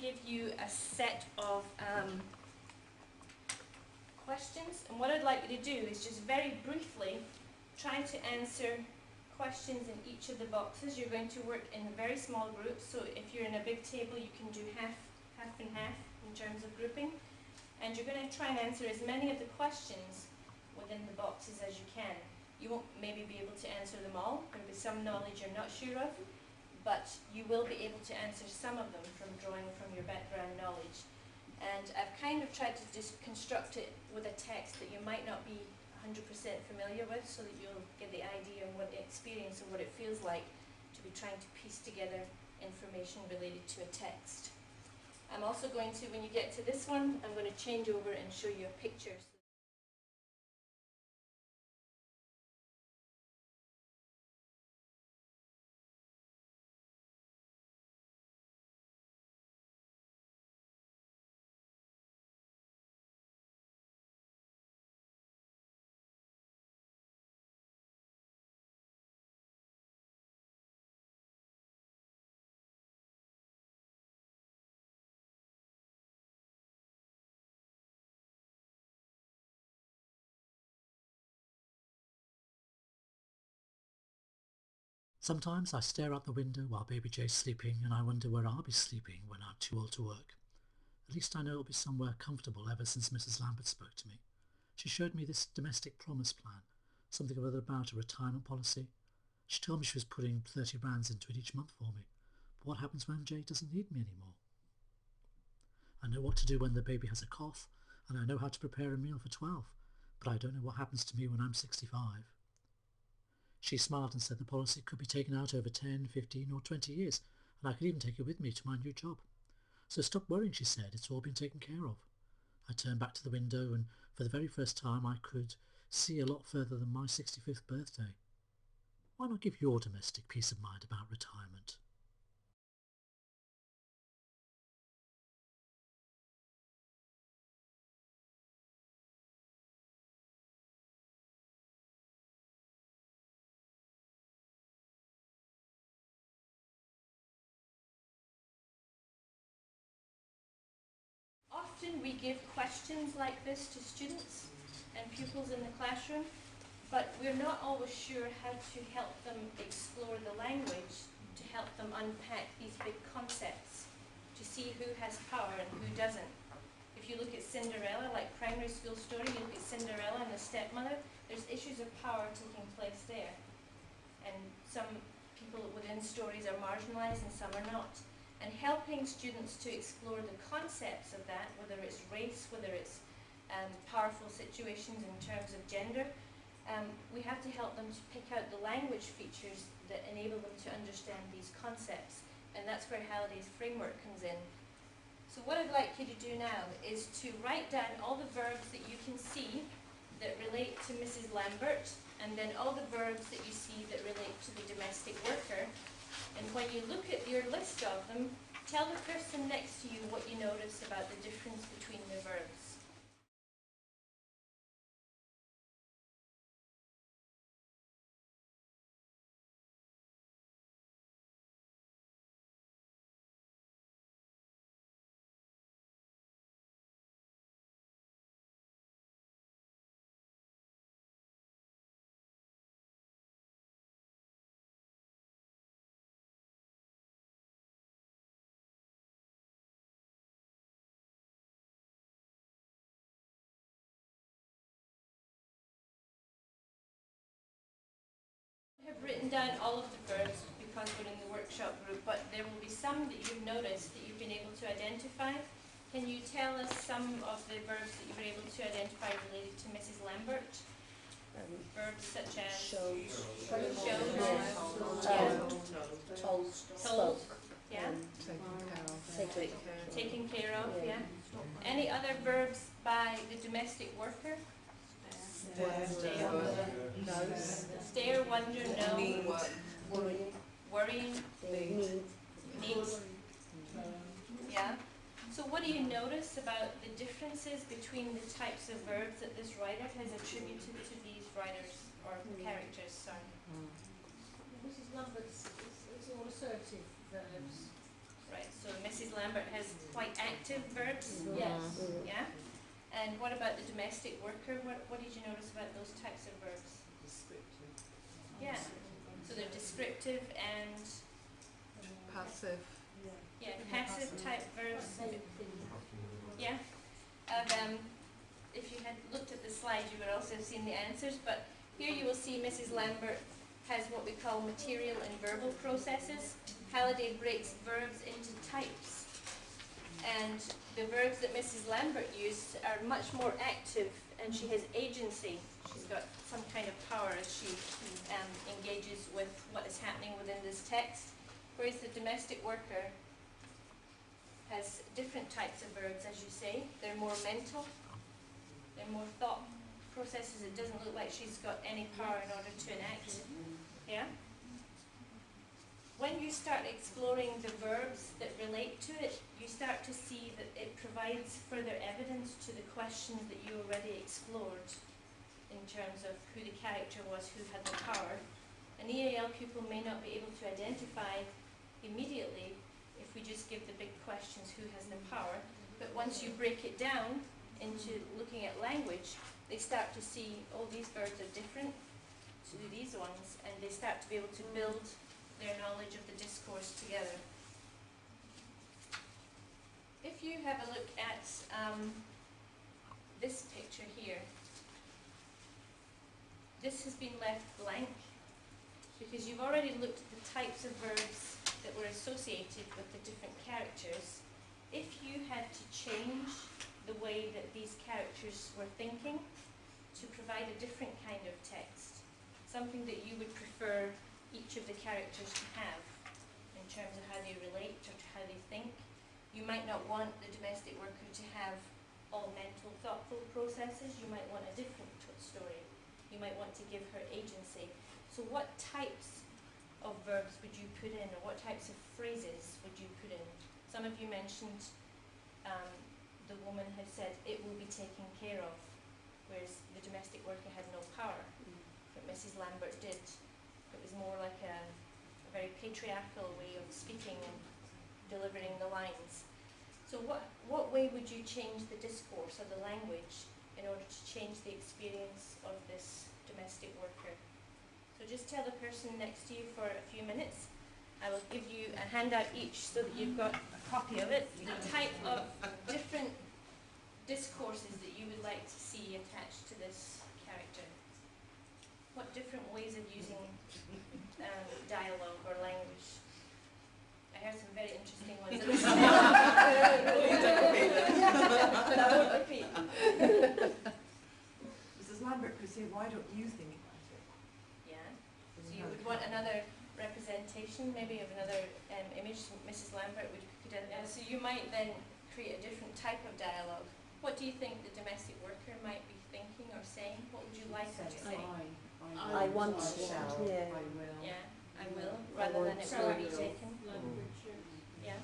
give you a set of questions, and what I'd like you to do is just very briefly try to answer questions in each of the boxes. You're going to work in very small groups, so if you're in a big table you can do half and half in terms of grouping, and you're going to try and answer as many of the questions within the boxes as you can. You won't maybe be able to answer them all. There will be some knowledge you're not sure of, but you will be able to answer some of them from drawing from your background knowledge. And I've kind of tried to just construct it with a text that you might not be 100% familiar with, so that you'll get the idea and what the experience and what it feels like to be trying to piece together information related to a text. I'm also going to, when you get to this one, I'm going to change over and show you a picture. Sometimes I stare out the window while baby Jay's sleeping, and I wonder where I'll be sleeping when I'm too old to work. At least I know it'll be somewhere comfortable ever since Mrs. Lambert spoke to me. She showed me this domestic promise plan, something or other about a retirement policy. She told me she was putting 30 rands into it each month for me. But what happens when Jay doesn't need me anymore? I know what to do when the baby has a cough, and I know how to prepare a meal for 12, but I don't know what happens to me when I'm 65. She smiled and said the policy could be taken out over 10, 15 or 20 years, and I could even take it with me to my new job. So stop worrying, she said, it's all been taken care of. I turned back to the window, and for the very first time I could see a lot further than my 65th birthday. Why not give your domestic peace of mind about retirement? Often we give questions like this to students and pupils in the classroom, but we're not always sure how to help them explore the language, to help them unpack these big concepts, to see who has power and who doesn't. If you look at Cinderella, like primary school story, you look at Cinderella and the stepmother, there's issues of power taking place there. And some people within stories are marginalized and some are not. And helping students to explore the concepts of that, whether it's race, whether it's powerful situations in terms of gender, we have to help them to pick out the language features that enable them to understand these concepts. And that's where Halliday's framework comes in. So what I'd like you to do now is to write down all the verbs that you can see that relate to Mrs. Lambert, and then all the verbs that you see that relate to the domestic worker. And when you look at your list of them, tell the person next to you what you notice about the difference between the verbs. I have written down all of the verbs because we're in the workshop group, but there will be some that you've noticed that you've been able to identify. Can you tell us some of the verbs that you were able to identify related to Mrs. Lambert? Verbs such as showed, told, yeah, taken care of, yeah. Any other verbs by the domestic worker? Stare, wonder, know, worrying, need. Yeah. So what do you notice about the differences between the types of verbs that this writer has attributed to these writers, or characters, sorry? Mrs. Lambert's, it's all assertive verbs. Right, so Mrs. Lambert has quite active verbs. Yes. Yeah? And what about the domestic worker? What did you notice about those types of verbs? Descriptive. Yeah. So they're descriptive and Passive. passive type verbs. Yeah. If you had looked at the slide, you would also have seen the answers. But here you will see Mrs. Lambert has what we call material and verbal processes. Halliday breaks verbs into types. And the verbs that Mrs. Lambert used are much more active, and she has agency. She's got some kind of power as she engages with what is happening within this text. Whereas the domestic worker has different types of verbs, as you say. They're more mental, they're more thought processes. It doesn't look like she's got any power in order to enact. Yeah? When you start exploring the verbs that relate to it, you start to see that it provides further evidence to the questions that you already explored in terms of who the character was, who had the power. An EAL pupil may not be able to identify immediately if we just give the big questions, who has the power, but once you break it down into looking at language, they start to see, oh, these verbs are different to these ones, and they start to be able to build their knowledge of the discourse together. If you have a look at this picture here, this has been left blank because you've already looked at the types of verbs that were associated with the different characters. If you had to change the way that these characters were thinking to provide a different kind of text, something that you would prefer each of the characters to have in terms of how they relate or to how they think. You might not want the domestic worker to have all mental, thoughtful processes. You might want a different story. You might want to give her agency. So what types of verbs would you put in, or what types of phrases would you put in? Some of you mentioned the woman had said, it will be taken care of, whereas the domestic worker had no power, but Mrs. Lambert did. It was more like a very patriarchal way of speaking and delivering the lines. So what way would you change the discourse or the language in order to change the experience of this domestic worker? So just tell the person next to you for a few minutes. I will give you a handout each so that you've got a copy of it. The type of different discourses that you would like to see attached to this character. What different ways of using dialogue or language? I heard some very interesting ones. But I won't repeat. Mrs. Lambert could say, why don't you think about it? Yeah. So you would want another representation, maybe of another image. Mrs. Lambert would could so you might then create a different type of dialogue. What do you think the domestic worker might be thinking or saying? What would you like her to say? I want to. I will. Yeah, I will, rather than it will be taken. Yeah.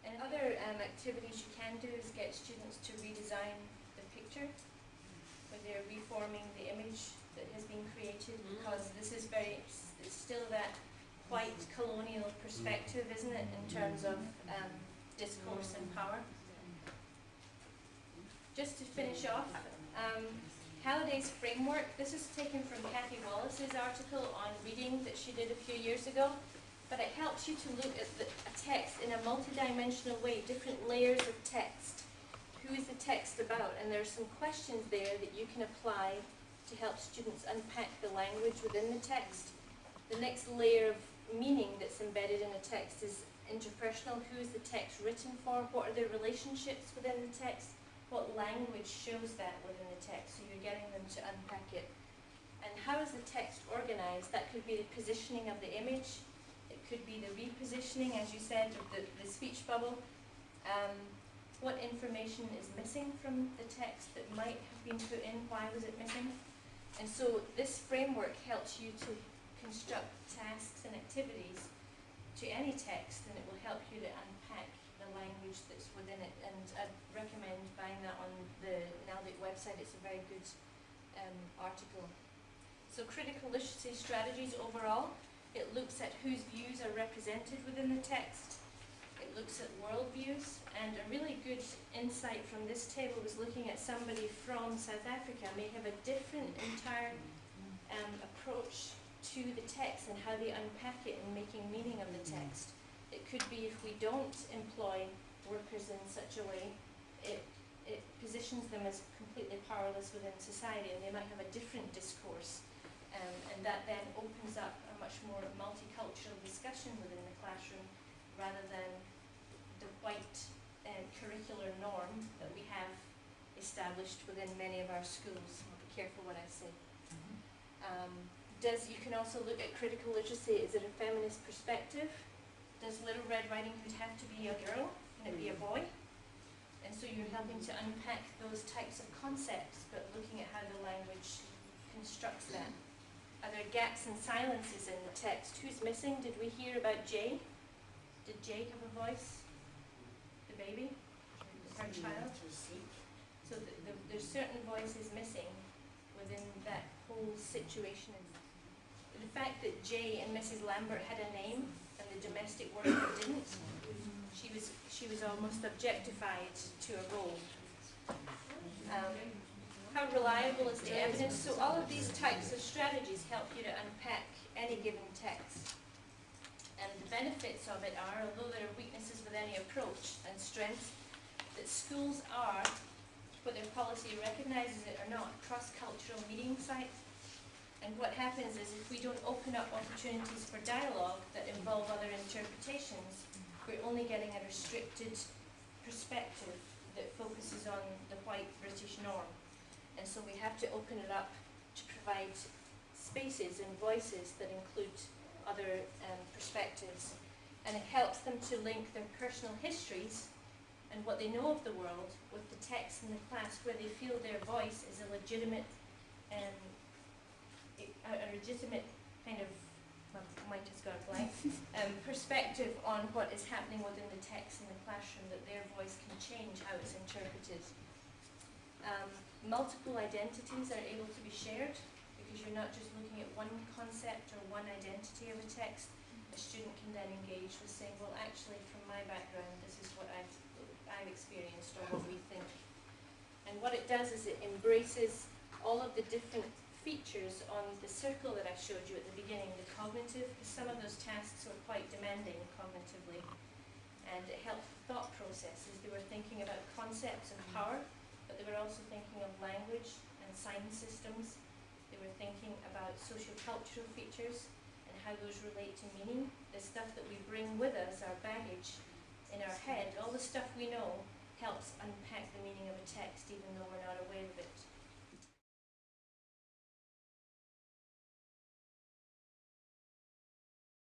And other activities you can do is get students to redesign the picture, where they're reforming the image that has been created, because this is it's still that white colonial perspective, isn't it, in terms of discourse and power. Just to finish off, Halliday's framework, this is taken from Kathy Wallace's article on reading that she did a few years ago, but it helps you to look at a text in a multidimensional way, different layers of text. Who is the text about? And there are some questions there that you can apply to help students unpack the language within the text. The next layer of meaning that's embedded in a text is interpersonal. Who is the text written for? What are the relationships within the text? What language shows that within the text? So you're getting them to unpack it. And how is the text organized? That could be the positioning of the image. It could be the repositioning, as you said, of the speech bubble. What information is missing from the text that might have been put in? Why was it missing? And so this framework helps you to construct tasks and activities to any text, and it will help you to unpack the language that's within it. And I'd recommend buying that on the NALDIC website. It's a very good article. So critical literacy strategies overall, it looks at whose views are represented within the text. It that looks at worldviews, and a really good insight from this table was looking at somebody from South Africa may have a different entire approach to the text and how they unpack it and making meaning of the text. It could be if we don't employ workers in such a way, it positions them as completely powerless within society, and they might have a different discourse. And that then opens up a much more multicultural discussion within the classroom rather than the white curricular norm that we have established within many of our schools. I'll be careful what I say. You can also look at critical literacy. Is it a feminist perspective? Does Little Red Riding Hood have to be a girl? Can it be a boy? And so you're helping to unpack those types of concepts, but looking at how the language constructs that. Are there gaps and silences in the text? Who's missing? Did we hear about Jay? Did Jay have a voice? The baby? Her child? So there's certain voices missing within that whole situation. The fact that Jay and Mrs. Lambert had a name and the domestic worker didn't, she was almost objectified to a role. How reliable is the evidence? So all of these types of strategies help you to unpack any given text. And the benefits of it are, although there are weaknesses with any approach and strengths, that schools are, whether policy recognizes it or not, cross-cultural meeting sites. And what happens is if we don't open up opportunities for dialogue that involve other interpretations, we're only getting a restricted perspective that focuses on the white British norm. And so we have to open it up to provide spaces and voices that include other perspectives. And it helps them to link their personal histories and what they know of the world with the text in the class, where they feel their voice is a legitimate kind of, my mind has gone blank, perspective on what is happening within the text in the classroom, that their voice can change how it's interpreted. Multiple identities are able to be shared because you're not just looking at one concept or one identity of a text. A student can then engage with saying, well, actually, from my background, this is what I've experienced or what we think. And what it does is it embraces all of the different features on the circle that I showed you at the beginning, the cognitive, because some of those tasks are quite demanding cognitively. And it helps thought processes. They were thinking about concepts and power, but they were also thinking of language and sign systems. They were thinking about socio-cultural features and how those relate to meaning. The stuff that we bring with us, our baggage in our head, all the stuff we know helps unpack the meaning of a text even though we're